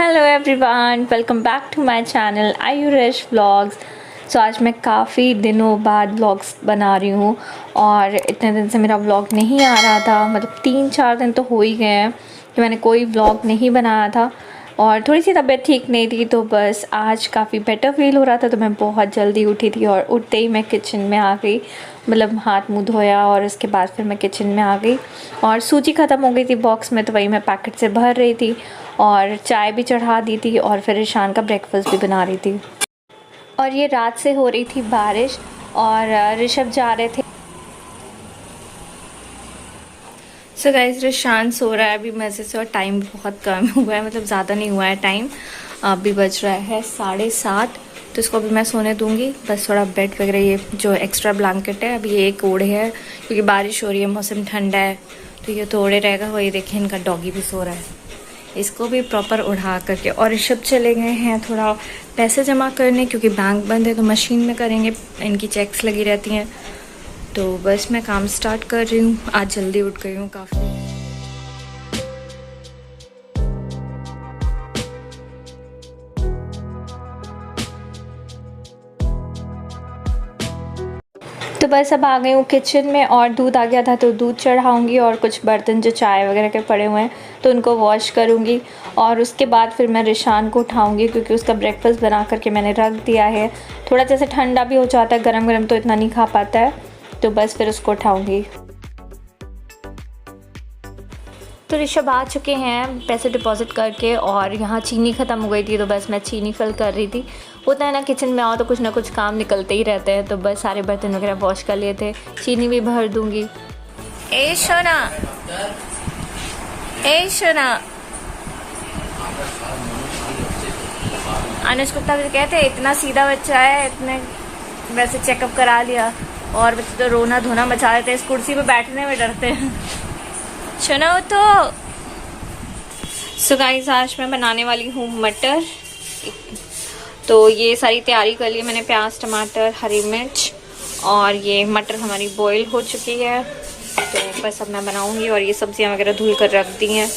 Hello everyone, welcome back to my channel Ayuresh vlogs. सो आज मैं काफ़ी दिनों बाद व्लॉग्स बना रही हूँ और इतने दिन से मेरा व्लॉग नहीं आ रहा था। मतलब 3-4 दिन तो हो ही गए हैं कि मैंने कोई व्लॉग नहीं बनाया था और थोड़ी सी तबीयत ठीक नहीं थी, तो बस आज काफ़ी बेटर फील हो रहा था। तो मैं बहुत जल्दी उठी थी और उठते ही मैं किचन में आ गई। मतलब हाथ मुँह धोया और उसके बाद फिर मैं किचन में आ गई और सूजी ख़त्म हो गई थी बॉक्स में, तो वही मैं पैकेट से भर रही थी और चाय भी चढ़ा दी थी और फिर ईशान का ब्रेकफास्ट भी बना रही थी। और ये रात से हो रही थी बारिश और ऋषभ जा रहे थे। सो गाइस, ऋषान सो रहा है अभी मज़े से और टाइम बहुत कम हुआ है, मतलब ज़्यादा नहीं हुआ है टाइम। अभी बज रहा है 7:30, तो इसको अभी मैं सोने दूंगी। बस थोड़ा बेड वगैरह ये जो एक्स्ट्रा ब्लैंकेट है अभी ये एक ओढ़े है क्योंकि बारिश हो रही है, मौसम ठंडा है, तो ये तो ओढ़े रहेगा। वही देखिए इनका डॉगी भी सो रहा है, इसको भी प्रॉपर उड़ा करके। और ऋषभ चले गए हैं थोड़ा पैसे जमा करने क्योंकि बैंक बंद है, तो मशीन में करेंगे, इनकी चेक्स लगी रहती हैं। तो बस मैं काम स्टार्ट कर रही हूँ। आज जल्दी उठ गई हूँ काफ़ी। तो बस अब आ गई हूँ किचन में और दूध आ गया था तो दूध चढ़ाऊँगी और कुछ बर्तन जो चाय वगैरह के पड़े हुए हैं तो उनको वॉश करूँगी। और उसके बाद फिर मैं ऋषान को उठाऊँगी क्योंकि उसका ब्रेकफास्ट बना करके मैंने रख दिया है। थोड़ा जैसे ठंडा भी हो जाता है, गरम गरम तो इतना नहीं खा पाता है, तो बस फिर उसको उठाऊँगी। तो ऋषभ आ चुके हैं पैसे डिपॉजिट करके और यहाँ चीनी ख़त्म हो गई थी, तो बस मैं चीनी फिल कर रही थी। होता है ना, किचन में आओ तो कुछ ना कुछ काम निकलते ही रहते हैं, तो बस सारे बर्तन वगैरह वॉश कर लिए थे। चीनी भी भर दूँगी। ए सोना, ए सोना, अनुज गुप्ता भी कहते हैं इतना सीधा बच्चा है, इतने वैसे चेकअप करा लिया। और बच्चे तो रोना धोना मचा देते हैं, इस कुर्सी पे बैठने में डरते हैं। सुनो तो। सो गाइस, आज मैं बनाने वाली हूँ मटर। तो ये सारी तैयारी कर ली मैंने, प्याज, टमाटर, हरी मिर्च, और ये मटर हमारी बॉईल हो चुकी है। तो बस अब मैं बनाऊँगी और ये सब्जियाँ वगैरह धुल कर रख दी हैं।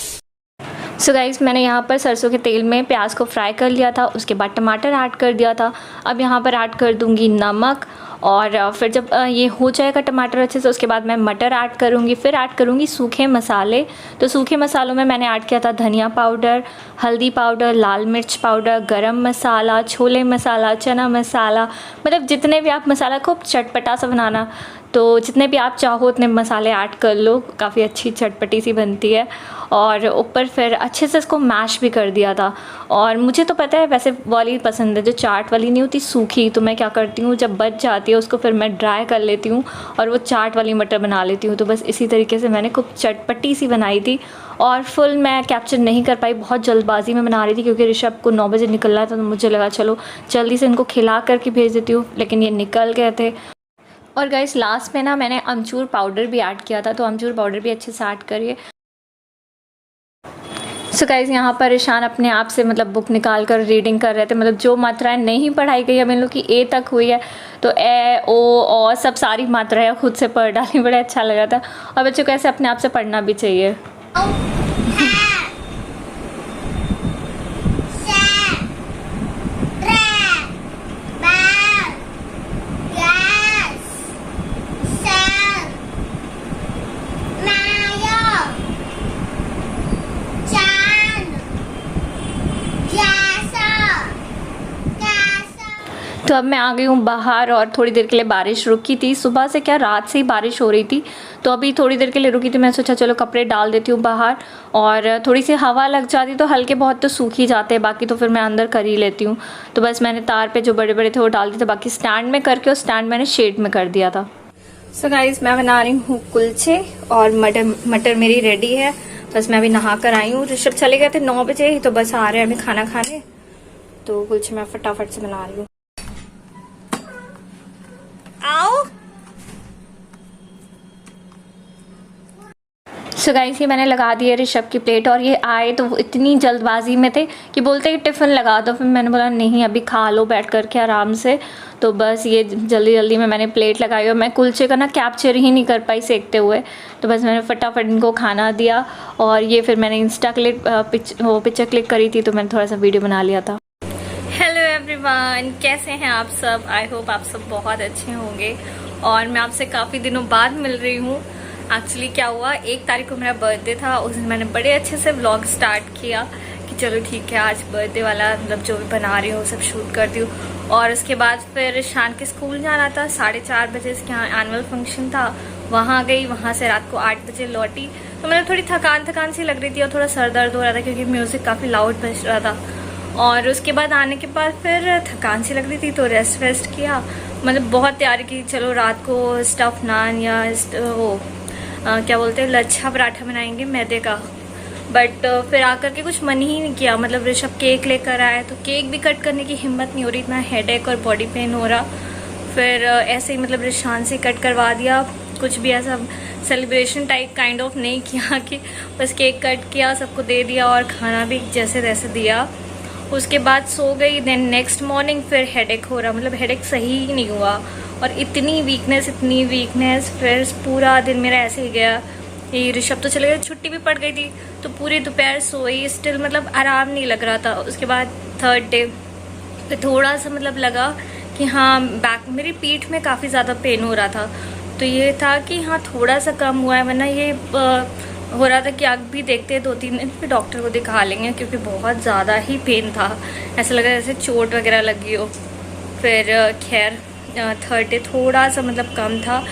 सो गाइस, मैंने यहाँ पर सरसों के तेल में प्याज को फ्राई कर लिया था, उसके बाद टमाटर ऐड कर दिया था। अब यहाँ पर ऐड कर दूँगी नमक और फिर जब ये हो जाएगा टमाटर अच्छे से, उसके बाद मैं मटर ऐड करूँगी। फिर ऐड करूँगी सूखे मसाले। तो सूखे मसालों में मैंने ऐड किया था धनिया पाउडर, हल्दी पाउडर, लाल मिर्च पाउडर, गरम मसाला, छोले मसाला, चना मसाला, मतलब जितने भी आप मसाला खूब चटपटा सा बनाना, तो जितने भी आप चाहो उतने मसाले ऐड कर लो, काफ़ी अच्छी चटपटी सी बनती है। और ऊपर फिर अच्छे से इसको मैश भी कर दिया था। और मुझे तो पता है वैसे वाली पसंद है, जो चाट वाली नहीं होती सूखी, तो मैं क्या करती हूँ जब बच जाती है उसको फिर मैं ड्राई कर लेती हूँ और वो चाट वाली मटर बना लेती हूँ। तो बस इसी तरीके से मैंने खूब चटपटी सी बनाई थी और फुल मैं कैप्चर नहीं कर पाई, बहुत जल्दबाजी में बना रही थी क्योंकि ऋषभ को 9 बजे निकलना था। तो मुझे लगा चलो जल्दी से इनको खिला करके भेज देती हूँ, लेकिन ये निकल गए थे। और गाइस, लास्ट में ना मैंने अमचूर पाउडर भी ऐड किया था, तो अमचूर पाउडर भी अच्छे से ऐड करिए। सो गाइस, यहाँ पर ईशान अपने आप से मतलब बुक निकाल कर रीडिंग कर रहे थे। मतलब जो मात्राएं नहीं पढ़ाई गई है, इन लोग की ए तक हुई है, तो ए ओ और सब सारी मात्राएं खुद से पढ़ डाली, बड़ा अच्छा लगा था। और बच्चों को ऐसे अपने आप से पढ़ना भी चाहिए। तो अब मैं आ गई हूँ बाहर और थोड़ी देर के लिए बारिश रुकी थी। सुबह से क्या रात से ही बारिश हो रही थी, तो अभी थोड़ी देर के लिए रुकी थी। मैं सोचा चलो कपड़े डाल देती हूँ बाहर, और थोड़ी सी हवा लग जाती तो हल्के बहुत तो सूख ही जाते हैं, बाकी तो फिर मैं अंदर कर ही लेती हूँ। तो बस मैंने तार पे जो बड़े बड़े थे वो डाल दिए थे, बाकी स्टैंड में करके और स्टैंड मैंने शेड में कर दिया था। सो गाइस, मैं बना रही हूँ कुलचे और मटर मेरी रेडी है। बस मैं अभी नहा कर आई हूँ। ऋषभ चले गए थे 9 बजे ही, तो बस आ रहे हैं अभी खाना खाने, तो कुलचे मैं फटाफट से बना रही हूँ। सो गाइस ये मैंने लगा दिया ऋषभ की प्लेट, और ये आए तो वो इतनी जल्दबाजी में थे कि बोलते कि टिफ़िन लगा दो। फिर मैंने बोला नहीं अभी खा लो बैठ कर के आराम से। तो बस ये जल्दी जल्दी में मैंने प्लेट लगाई, और मैं कुलचे का ना कैप्चर ही नहीं कर पाई सेकते हुए, तो बस मैंने फटाफट इनको खाना दिया। और ये फिर मैंने इंस्टा क्लिक पिक्चर क्लिक करी थी, तो मैंने थोड़ा सा वीडियो बना लिया था। हेलो एवरीवन, कैसे हैं आप सब? आई होप आप सब बहुत अच्छे होंगे। और मैं आपसे काफ़ी दिनों बाद मिल रही हूँ। एक्चुअली क्या हुआ, 1 तारीख को मेरा बर्थडे था, उस दिन मैंने बड़े अच्छे से व्लॉग स्टार्ट किया कि चलो ठीक है आज बर्थडे वाला मतलब जो भी बना रही हूँ सब शूट करती हूँ। और उसके बाद फिर शान के स्कूल जाना था, 4:30 बजे इसके यहाँ एनुअल फंक्शन था, वहाँ गई, वहाँ से रात को 8 बजे लौटी। तो मतलब थोड़ी थकान सी लग रही थी और थोड़ा सर दर्द हो रहा था क्योंकि म्यूज़िक काफ़ी लाउड बज रहा था। और उसके बाद आने के बाद फिर थकान सी लग रही थी तो रेस्ट वेस्ट किया, मतलब बहुत तैयारी की चलो रात को स्टफ नान या वो क्या बोलते हैं लच्छा पराठा बनाएंगे मैदे का। बट फिर आकर के कुछ मन ही नहीं किया, मतलब ऋषभ केक लेकर आए तो केक भी कट करने की हिम्मत नहीं हो रही, इतना हेडेक और बॉडी पेन हो रहा। फिर ऐसे ही मतलब रिशान से कट करवा दिया, कुछ भी ऐसा सेलिब्रेशन टाइप काइंड ऑफ नहीं किया कि बस केक कट किया सबको दे दिया और खाना भी जैसे तैसे दिया। उसके बाद सो गई। देन नेक्स्ट मॉर्निंग फिर हेडेक हो रहा, मतलब हेडेक सही ही नहीं हुआ और इतनी वीकनेस फिर पूरा दिन मेरा ऐसे ही गया। ये ऋषभ तो चले गए, छुट्टी भी पड़ गई थी तो पूरी दोपहर सोई, स्टिल मतलब आराम नहीं लग रहा था। उसके बाद 3rd डे फिर थोड़ा सा मतलब लगा कि हाँ बैक मेरी पीठ में काफ़ी ज़्यादा पेन हो रहा था, तो ये था कि हाँ थोड़ा सा कम हुआ है, वरना ये हो रहा था कि आग भी देखते हैं 2-3 दिन फिर डॉक्टर को दिखा लेंगे क्योंकि बहुत ज़्यादा ही पेन था, ऐसा लगा जैसे चोट वगैरह लगी हो। फिर खैर 3rd डे थोड़ा सा मतलब कम था।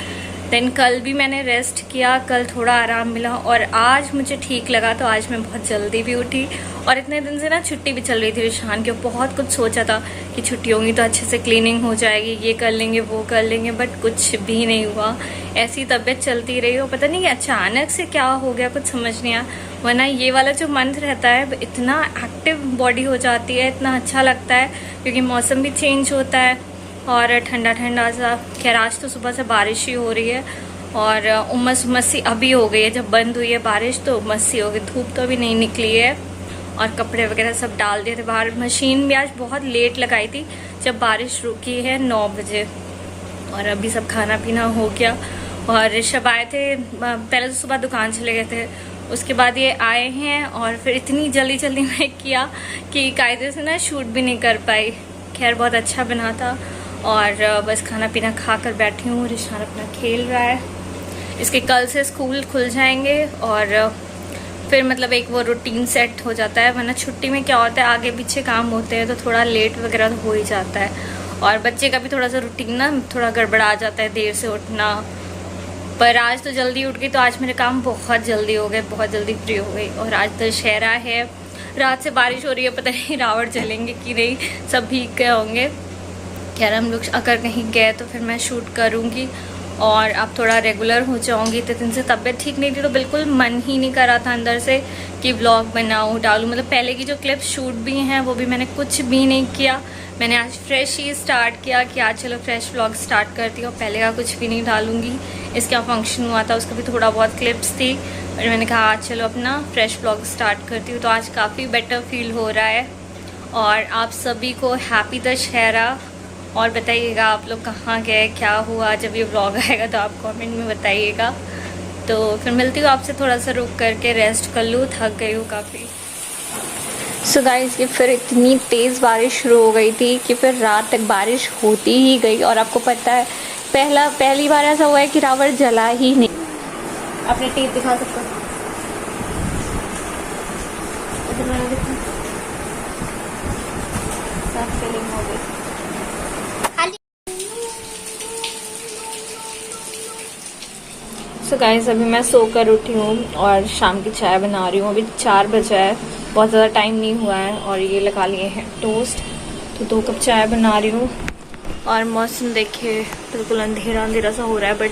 देन कल भी मैंने रेस्ट किया, कल थोड़ा आराम मिला और आज मुझे ठीक लगा, तो आज मैं बहुत जल्दी भी उठी। और इतने दिन से ना छुट्टी भी चल रही थी ऋषान की, बहुत कुछ सोचा था कि छुट्टी होंगी तो अच्छे से क्लीनिंग हो जाएगी, ये कर लेंगे वो कर लेंगे, बट कुछ भी नहीं हुआ। ऐसी तबीयत चलती रही और पता नहीं कि अचानक से क्या हो गया, कुछ समझ नहीं आया। वरना ये वाला जो मंथ रहता है इतना एक्टिव बॉडी हो जाती है, इतना अच्छा लगता है क्योंकि मौसम भी चेंज होता है और ठंडा ठंडा सा। खैर आज तो सुबह से बारिश ही हो रही है और उमस सी अभी हो गई है, जब बंद हुई है बारिश तो उमस सी हो गई, धूप तो अभी नहीं निकली है। और कपड़े वगैरह सब डाल दिए थे बाहर, मशीन भी आज बहुत लेट लगाई थी जब बारिश रुकी है 9 बजे। और अभी सब खाना पीना हो गया और ऋषभ आए थे, पहले तो सुबह दुकान चले गए थे, उसके बाद ये आए हैं और फिर इतनी जल्दी में किया कि कायदे से ना शूट भी नहीं कर पाई। खैर बहुत अच्छा बना था और बस खाना पीना खा कर बैठी हूँ। ऋषान अपना खेल रहा है, इसके कल से स्कूल खुल जाएंगे और फिर मतलब एक वो रूटीन सेट हो जाता है, वरना छुट्टी में क्या होता है आगे पीछे काम होते हैं तो थोड़ा लेट वगैरह तो हो ही जाता है और बच्चे का भी थोड़ा सा रूटीन ना थोड़ा गड़बड़ा जाता है, देर से उठना। पर आज तो जल्दी उठ गई तो आज मेरे काम बहुत जल्दी हो गए, बहुत जल्दी फ्री हो गई। और आज दशहरा है, रात से बारिश हो रही है, पता नहीं रावण जलेंगे कि नहीं, सब भीग गए होंगे। खैर हम लोग अगर कहीं गए तो फिर मैं शूट करूँगी और अब थोड़ा रेगुलर हो जाऊँगी। इतने दिन से तबीयत ठीक नहीं थी तो बिल्कुल मन ही नहीं कर रहा था अंदर से कि व्लॉग बनाऊँ डालूँ, मतलब पहले की जो क्लिप्स शूट भी हैं वो भी मैंने कुछ भी नहीं किया। मैंने आज फ्रेश ही स्टार्ट किया कि आज चलो फ्रेश व्लॉग स्टार्ट करती हूँ, पहले का कुछ भी नहीं डालूँगी। इसका फंक्शन हुआ था उसका भी थोड़ा बहुत क्लिप्स थी और मैंने कहा आज चलो अपना फ्रेश व्लॉग स्टार्ट करती हूँ, तो आज काफ़ी बेटर फील हो रहा है। और आप सभी को हैप्पी दशहरा। और बताइएगा आप लोग कहाँ गए, क्या हुआ, जब ये व्लॉग आएगा तो आप कमेंट में बताइएगा। तो फिर मिलती हूँ आपसे, थोड़ा सा रुक करके रेस्ट कर लूँ, थक गई हूँ काफ़ी। सो गाइस ये फिर इतनी तेज़ बारिश शुरू हो गई थी कि फिर रात तक बारिश होती ही गई। और आपको पता है पहली बार ऐसा हुआ है कि रावण जला ही नहीं। अपने टीप दिखा सकते हो, फीलिंग हो गई। सो गाइस अभी मैं सोकर उठी हूँ और शाम की चाय बना रही हूँ। अभी 4 बजे है, बहुत ज़्यादा टाइम नहीं हुआ है। और ये लगा लिए हैं टोस्ट, तो 2 कप चाय बना रही हूँ। और मौसम देखिए बिल्कुल अंधेरा सा हो रहा है, बट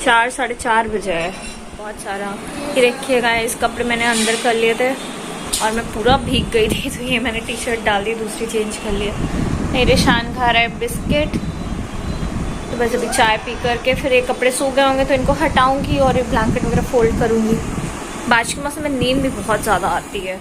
4-4:30 बजे है। बहुत सारा ये देखिएगा, इस कपड़े मैंने अंदर कर लिए थे और मैं पूरा भीग गई थी, तो ये मैंने टी शर्ट डाल दी, दूसरी चेंज कर लिया। मेरे शान खा रहा है बिस्किट, तो बस अभी चाय पी करके फिर ये कपड़े सूख गए होंगे तो इनको हटाऊंगी और ये ब्लैंकेट वगैरह फोल्ड करूंगी। बारिश के मौसम में नींद भी बहुत ज़्यादा आती है।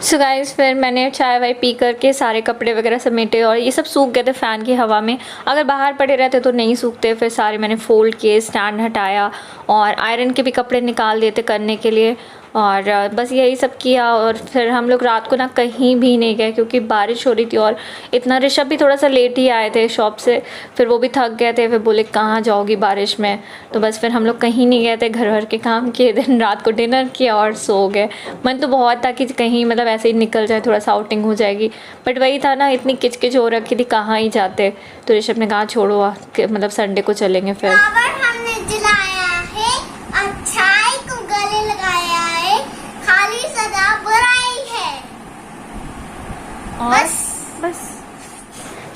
सो गाइस, फिर मैंने चाय वाय पी करके सारे कपड़े वगैरह समेटे और ये सब सूख गए थे फ़ैन की हवा में। अगर बाहर पड़े रहते तो नहीं सूखते। फिर सारे मैंने फ़ोल्ड किए, स्टैंड हटाया और आयरन के भी कपड़े निकाल देते करने के लिए, और बस यही सब किया। और फिर हम लोग रात को ना कहीं भी नहीं गए क्योंकि बारिश हो रही थी और इतना ऋषभ भी थोड़ा सा लेट ही आए थे शॉप से, फिर वो भी थक गए थे। फिर बोले कहाँ जाओगी बारिश में, तो बस फिर हम लोग कहीं नहीं गए थे, घर भर के काम किए, दिन रात को डिनर किया और सो गए। मन तो बहुत था कि कहीं मतलब ऐसे ही निकल जाए, थोड़ा सा आउटिंग हो जाएगी, बट वही था ना, इतनी किचकिच हो रखी थी, कहाँ ही जाते। तो ऋषभ ने कहा छोड़ो, मतलब संडे को चलेंगे। फिर हमने जलाया है, अच्छाई को गले लगाया है, खाली सदा बुराई है। और बस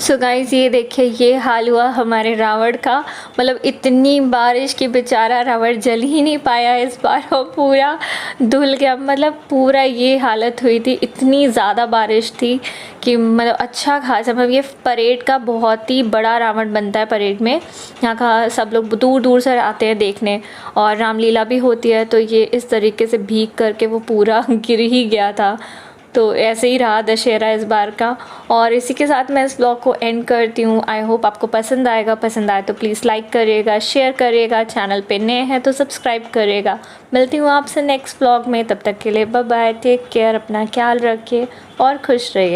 सो गाइस, ये देखिए ये हाल हुआ हमारे रावण का। मतलब इतनी बारिश की बेचारा रावण जल ही नहीं पाया इस बार, और पूरा धुल गया। मतलब पूरा ये हालत हुई थी, इतनी ज़्यादा बारिश थी कि मतलब अच्छा खासा, मतलब ये परेड का बहुत ही बड़ा रावण बनता है परेड में। यहाँ का सब लोग दूर दूर से आते हैं देखने, और रामलीला भी होती है। तो ये इस तरीके से भीग करके वो पूरा गिर ही गया था। तो ऐसे ही रहा दशहरा इस बार का। और इसी के साथ मैं इस ब्लॉग को एंड करती हूँ। आई होप आपको पसंद आएगा। पसंद आए तो प्लीज़ लाइक करिएगा, शेयर करिएगा, चैनल पे नए हैं तो सब्सक्राइब करिएगा। मिलती हूँ आपसे नेक्स्ट ब्लॉग में, तब तक के लिए बाय बाय, टेक केयर, अपना ख्याल रखिए और खुश रहिए।